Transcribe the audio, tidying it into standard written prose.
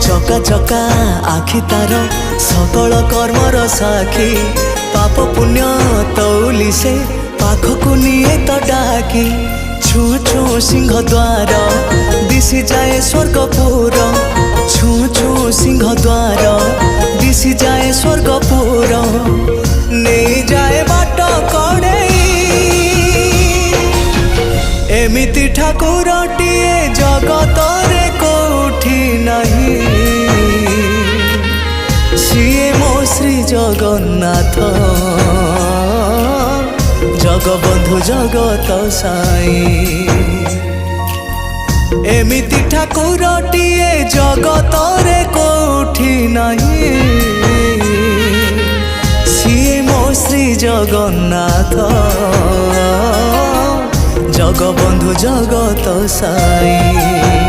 चका चका आखि तार सकल कर्मर साखी पाप पुण्य तौली से पाखकु निये तो डाकी छू छू सिंह द्वार दिशि जाए स्वर्गपुर छू छू सिंह द्वार दिशि जाए स्वर्गपुर नहीं जाए बाट कड़े एमिति ठाकुरटिए जगत रे कोठी नहीं सीए मो श्री जगन्नाथ जगबंधु जगत साई एमिति ठाकुरटिए जगत रे कोठी नहीं सीए मो श्री जगन्नाथ जगबंधु जगत साई।